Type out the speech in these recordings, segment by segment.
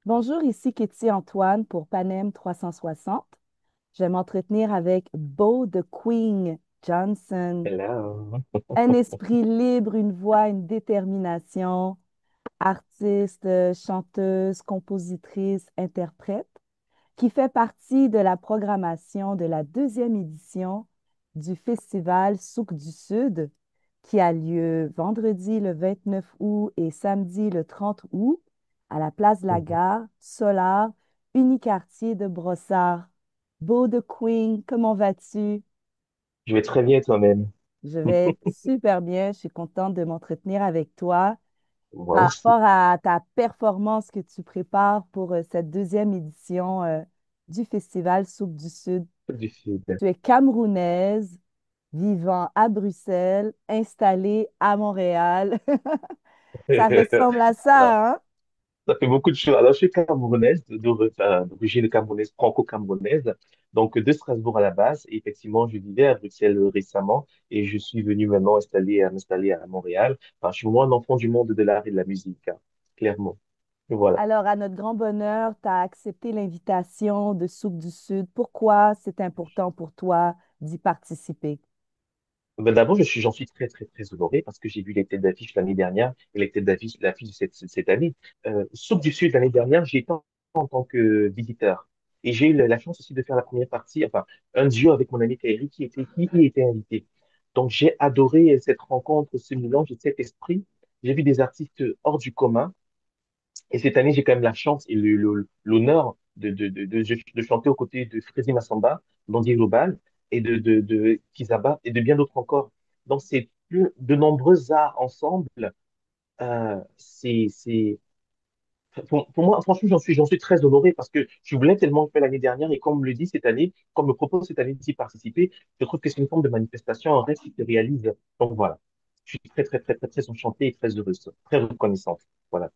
Bonjour, ici Kitty Antoine pour Panem 360. Je vais m'entretenir avec Beau de Queen Johnson. Hello. Un esprit libre, une voix, une détermination, artiste, chanteuse, compositrice, interprète, qui fait partie de la programmation de la deuxième édition du festival Souk du Sud, qui a lieu vendredi le 29 août et samedi le 30 août à la place de la Mhm. Gare, Solar, Uniquartier de Brossard. Beau de Queen, comment vas-tu? Je vais très bien toi-même. Je vais super bien. Je suis contente de m'entretenir avec toi Moi par aussi, rapport à ta performance que tu prépares pour cette deuxième édition du Festival Soupe du Sud. du Sud. Tu es camerounaise, vivant à Bruxelles, installée à Montréal. Ça ressemble à Alors, ça, hein? ça fait beaucoup de choses. Alors, je suis camerounaise, d'origine camerounaise, franco-camerounaise, donc de Strasbourg à la base. Et effectivement, je vivais à Bruxelles récemment et je suis venu maintenant m'installer à Montréal. Enfin, je suis moi un enfant du monde de l'art et de la musique, hein, clairement. Voilà. Alors, à notre grand bonheur, tu as accepté l'invitation de Soupe du Sud. Pourquoi c'est important pour toi d'y participer? Ben d'abord, j'en suis très, très, très honoré parce que j'ai vu les têtes d'affiche l'année dernière et les têtes d'affiche, l'affiche de cette année. Soupe du Sud l'année dernière, j'y étais en tant que visiteur. Et j'ai eu la chance aussi de faire la première partie, enfin, un duo avec mon ami Kairi qui y était invité. Donc, j'ai adoré cette rencontre, ce mélange et cet esprit. J'ai vu des artistes hors du commun. Et cette année, j'ai quand même la chance et l'honneur de chanter aux côtés de Frézy Massamba, Dandy Global, et de Kizaba, et de bien d'autres encore. Donc, c'est de nombreux arts ensemble. Pour moi, franchement, j'en suis très honoré parce que je voulais tellement le faire l'année dernière et comme me le dit cette année, comme me propose cette année d'y participer, je trouve que c'est une forme de manifestation, un rêve qui se réalise. Donc voilà. Je suis très, très, très, très, très enchanté et très heureuse, très reconnaissante. Voilà.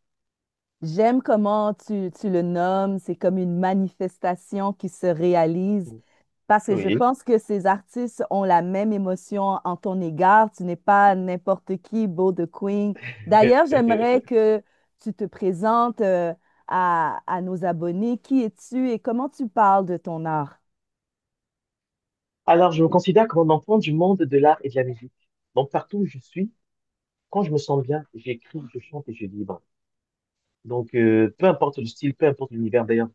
J'aime comment tu le nommes. C'est comme une manifestation qui se réalise parce que je Oui. pense que ces artistes ont la même émotion en ton égard. Tu n'es pas n'importe qui, Beau de Queen. D'ailleurs, j'aimerais que tu te présentes à nos abonnés. Qui es-tu et comment tu parles de ton art? Alors, je me considère comme un enfant du monde de l'art et de la musique. Donc, partout où je suis, quand je me sens bien, j'écris, je chante et je vibre. Donc, peu importe le style, peu importe l'univers. D'ailleurs,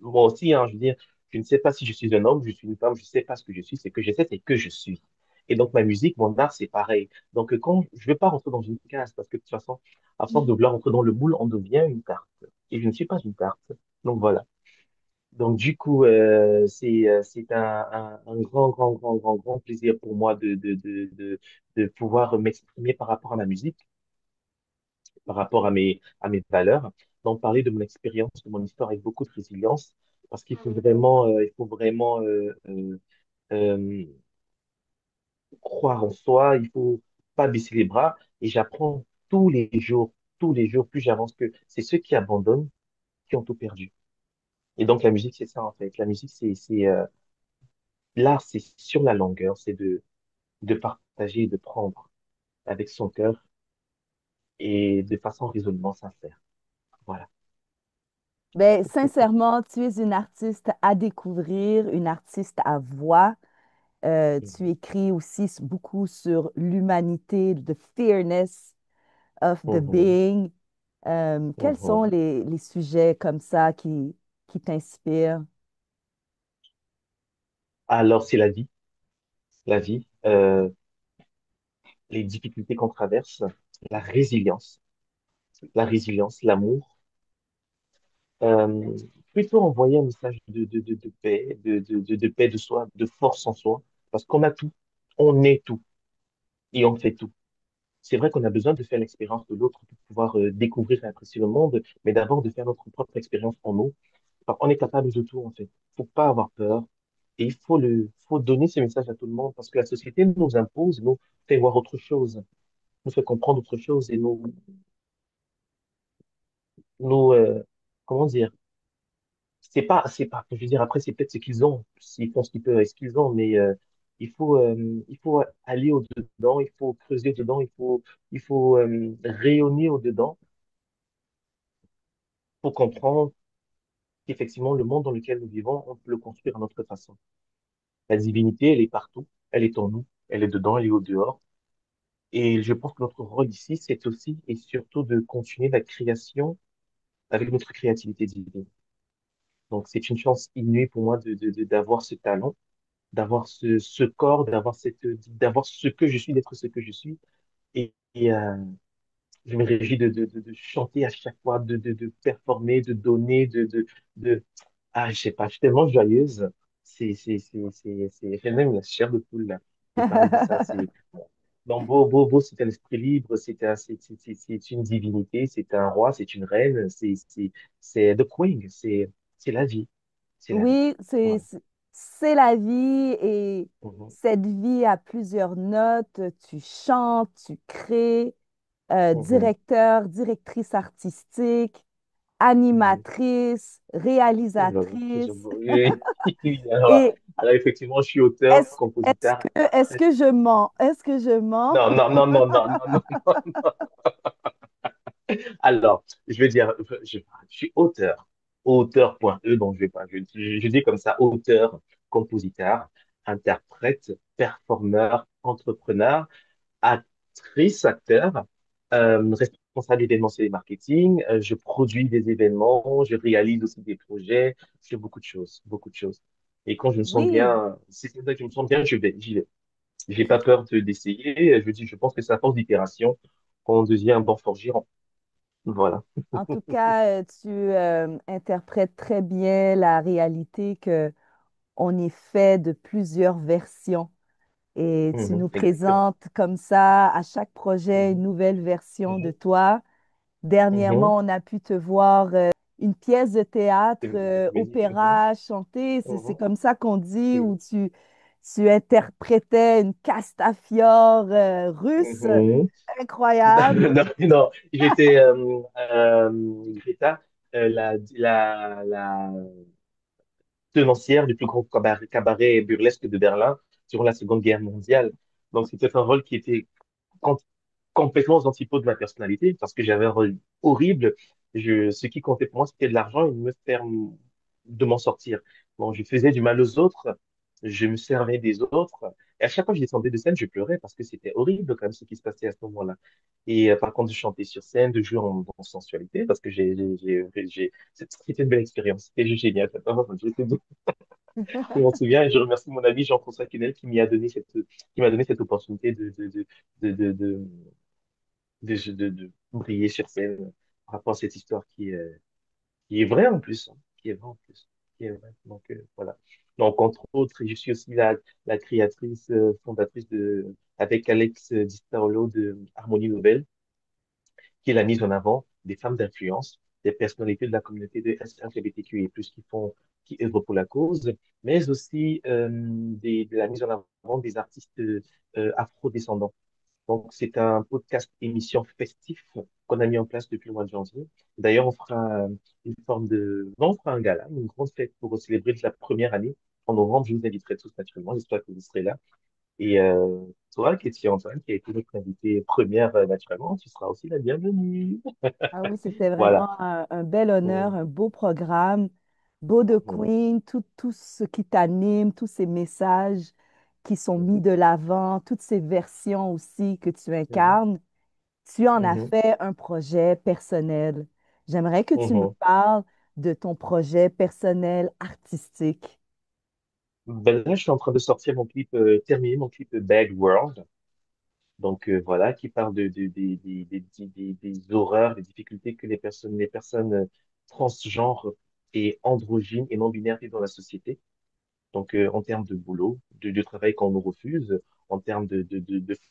moi aussi, hein, je veux dire, je ne sais pas si je suis un homme, je suis une femme, je ne sais pas ce que je suis. Ce que je sais, c'est que je suis. Et donc, ma musique, mon art, c'est pareil. Donc, quand je ne veux pas rentrer dans une case, parce que de toute façon, à force de vouloir rentrer dans le moule, on devient une carte. Et je ne suis pas une carte. Donc, voilà. Donc, du coup, c'est un grand, grand, grand, grand, grand plaisir pour moi de pouvoir m'exprimer par rapport à ma musique, par rapport à mes valeurs. Donc, parler de mon expérience, de mon histoire avec beaucoup de résilience, parce il faut vraiment euh, croire en soi, il faut pas baisser les bras. Et j'apprends tous les jours, plus j'avance que c'est ceux qui abandonnent qui ont tout perdu. Et donc, la musique, c'est ça, en fait. La musique, l'art, c'est sur la longueur, c'est de partager, de prendre avec son cœur et de façon résolument sincère. Voilà. Ben, sincèrement, tu es une artiste à découvrir, une artiste à voix. Tu Mhm. écris aussi beaucoup sur l'humanité, the fairness of the Mhm. being. Quels sont Mhm. les sujets comme ça qui t'inspirent? Alors, c'est la vie, les difficultés qu'on traverse, la la résilience, l'amour. Euh, Plutôt envoyer un message de paix, de paix de soi, de force en soi, parce qu'on a tout, on est tout et on fait tout. C'est vrai qu'on a besoin de faire l'expérience de l'autre pour pouvoir découvrir et apprécier le monde, mais d'abord de faire notre propre expérience en nous. Parce qu'on est capable de tout, en fait. Faut pas avoir peur. Et faut donner ce message à tout le monde parce que la société nous impose, nous fait voir autre chose, nous fait comprendre autre chose et nous, comment dire, c'est pas, je veux dire, après, c'est peut-être ce qu'ils ont, s'ils font ce qu'ils peuvent avec ce qu'ils ont, mais il faut aller au-dedans, il faut creuser au-dedans, il faut rayonner au-dedans pour comprendre qu'effectivement, le monde dans lequel nous vivons, on peut le construire à notre façon. La divinité, elle est partout, elle est en nous, elle est dedans, elle est au dehors. Et je pense que notre rôle ici, c'est aussi et surtout de continuer la création avec notre créativité divine. Donc, c'est une chance inouïe pour moi d'avoir ce talent, d'avoir ce corps, d'avoir ce que je suis, d'être ce que je suis. Et je me réjouis de chanter à chaque fois, de performer, de donner, ah, je sais pas, je suis tellement joyeuse. J'ai même la chair de poule, là, de parler de ça. Donc, Beau, c'est un esprit libre, c'est une divinité, c'est un roi, c'est une reine, c'est the queen, c'est la vie, c'est la vie. Oui, Voilà. c'est la vie et Mhm, cette vie a plusieurs notes. Tu chantes, tu crées, mhm, directeur, directrice artistique, mhm. animatrice, Oh là là, réalisatrice. oui, oui, Et alors, effectivement, je suis auteur, est-ce, compositeur, est-ce interprète. que je mens? Est-ce que je mens? Non, non, non, non, non, non, non, non. Alors, je vais dire, je suis auteur, auteur.e, donc je vais pas, je dis comme ça, auteur, compositeur, interprète, performeur, entrepreneur, actrice, acteur, responsable d'événementiel et marketing, je produis des événements, je réalise aussi des projets, je fais beaucoup de choses, beaucoup de choses. Et quand je me sens Oui, bien, si c'est ça que je me sens bien, j'y vais. J'ai pas peur d'essayer. Je pense que c'est à force d'itération qu'on devient un bon forgeron. Voilà. en tout cas, tu interprètes très bien la réalité que on est fait de plusieurs versions. Et tu Mhm, nous exactement. présentes comme ça à chaque projet une Mhm, nouvelle version de mhm, toi. mhm. Dernièrement, on a pu te voir une pièce de théâtre, De comédie. Mhm, opéra, chanter. C'est mhm. comme ça qu'on dit, Oui. où tu interprétais une Castafiore russe. Mhm. Incroyable. Non, non, j'étais Greta, la tenancière du plus grand cabaret burlesque de Berlin durant la Seconde Guerre mondiale. Donc, c'était un rôle qui était com- complètement aux antipodes de ma personnalité parce que j'avais un rôle horrible. Ce qui comptait pour moi, c'était de l'argent et de me faire de m'en sortir. Bon, je faisais du mal aux autres, je me servais des autres. Et à chaque fois que je descendais de scène, je pleurais parce que c'était horrible quand même ce qui se passait à ce moment-là. Et par contre, de chanter sur scène, de jouer en sensualité, parce que c'était une belle expérience. C'était juste génial. Je m'en souviens et je remercie mon ami Jean-François Quesnel qui m'a donné cette opportunité de, de, de, de briller sur scène par rapport à cette histoire qui est vraie en plus, hein, qui est vraie en plus, qui est vraie. Donc, voilà. Donc, entre autres, je suis aussi la créatrice, fondatrice avec Alex Di Staolo de Harmonie Nouvelle, qui est la mise en avant des femmes d'influence, des personnalités de la communauté de LGBTQI+, qui œuvrent pour la cause, mais aussi de la mise en avant des artistes afro-descendants. Donc, c'est un podcast émission festif qu'on a mis en place depuis le mois de janvier. D'ailleurs, on fera non, on fera un gala, une grande fête pour célébrer la première année. En novembre, je vous inviterai tous naturellement. J'espère que vous serez là. Et toi, Katie Antoine, qui a été notre invitée première naturellement, tu seras aussi la bienvenue. Ah oui, c'était Voilà. vraiment un bel honneur, Mhm, un beau programme, beau de mhm, Queen, tout ce qui t'anime, tous ces messages qui sont mis mhm, de l'avant, toutes ces versions aussi que tu mhm, incarnes. Tu en as mhm, fait un projet personnel. J'aimerais que tu me mhm. parles de ton projet personnel artistique. Ben là, je suis en train de sortir terminer mon clip Bad World. Donc voilà, qui parle des horreurs, des difficultés que les personnes transgenres et androgynes et non-binaires vivent dans la société. Donc en termes de boulot, de travail qu'on nous refuse, en termes de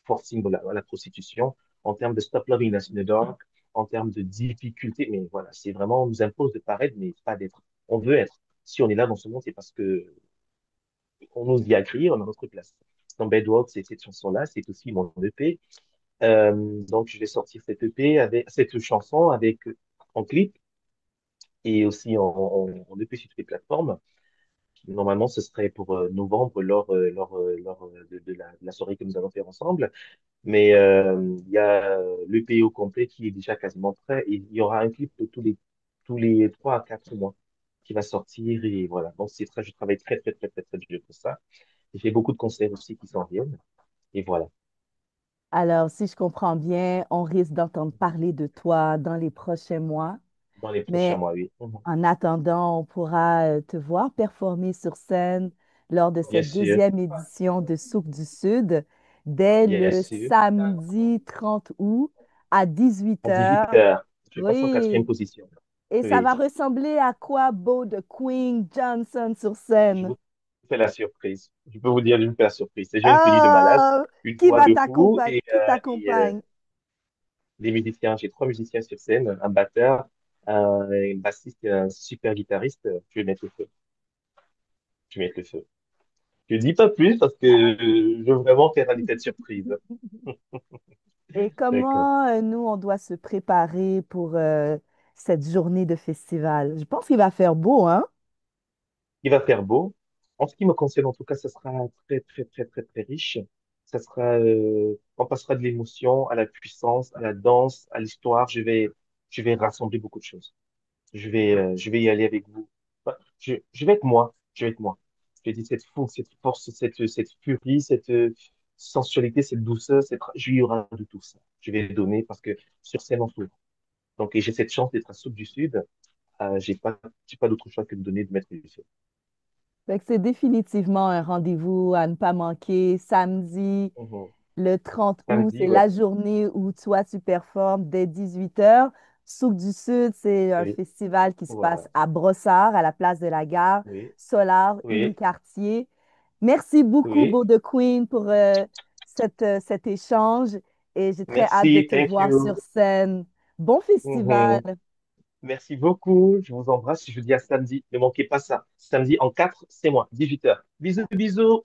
forcing à la prostitution, en termes de stop loving us in the dark, en termes de difficultés. Mais voilà, c'est vraiment, on nous impose de paraître, mais pas d'être. On veut être. Si on est là dans ce monde, c'est parce que on nous y a crié, on a notre place. Dans Bedworld, c'est cette chanson-là, c'est aussi mon EP. Donc, je vais sortir cette EP avec cette chanson avec en clip et aussi en EP sur toutes les plateformes. Normalement, ce serait pour novembre lors de la soirée que nous allons faire ensemble. Mais il y a l'EP au complet qui est déjà quasiment prêt et il y aura un clip tous les 3 à 4 mois qui va sortir et voilà. Donc, je travaille très, très, très, très, très dur pour ça. J'ai beaucoup de concerts aussi qui s'en viennent et voilà, Alors, si je comprends bien, on risque d'entendre parler de toi dans les prochains mois, dans les prochains mais mois, oui. Mhm. en attendant, on pourra te voir performer sur scène lors de Bien cette sûr, deuxième édition de Souk du Sud dès bien le sûr. samedi 30 août à 18 À 18 heures. heures, je passe en quatrième Oui, position. et ça Oui, va ressembler à quoi, Beau de Queen Johnson sur je scène? vous fais la surprise. Je peux vous dire, je vous fais la surprise. C'est déjà une tenue de malade, Oh, une qui voix va de fou t'accompagner? Qui t'accompagne? des musiciens. J'ai 3 musiciens sur scène, un batteur, un bassiste et un super guitariste. Je vais mettre le feu. Je vais mettre le feu. Je dis pas plus parce que je veux vraiment faire une tête surprise. Et D'accord. comment nous, on doit se préparer pour cette journée de festival? Je pense qu'il va faire beau, hein? Il va faire beau. En ce qui me concerne, en tout cas, ça sera très, très, très, très, très riche. On passera de l'émotion à la puissance, à la danse, à l'histoire. Je vais rassembler beaucoup de choses. Je vais y aller avec vous. Enfin, je vais être moi. Je vais être moi. Je vais dire cette fougue, cette force, cette furie, cette sensualité, cette douceur, il y aura de tout ça. Je vais donner parce que sur scène, on s'ouvre. Donc, et j'ai cette chance d'être à Soupe du Sud. J'ai pas d'autre choix que de donner, de mettre les feux. Fait que c'est définitivement un rendez-vous à ne pas manquer. Samedi, Mhm. le 30 août, c'est Samedi, ouais. la journée où toi, tu performes dès 18 heures. Souk du Sud, c'est un Oui. festival qui se passe Voilà. à Brossard, à la place de la gare, Oui. Solar, Oui. Unicartier. Merci beaucoup, Oui. Beau de Queen, pour cet échange et j'ai très hâte de Merci. te Thank voir sur you. scène. Bon festival! Mhm. Merci beaucoup. Je vous embrasse. Je vous dis à samedi. Ne manquez pas ça. Samedi en 4, c'est moi. 18 heures. Bisous, bisous.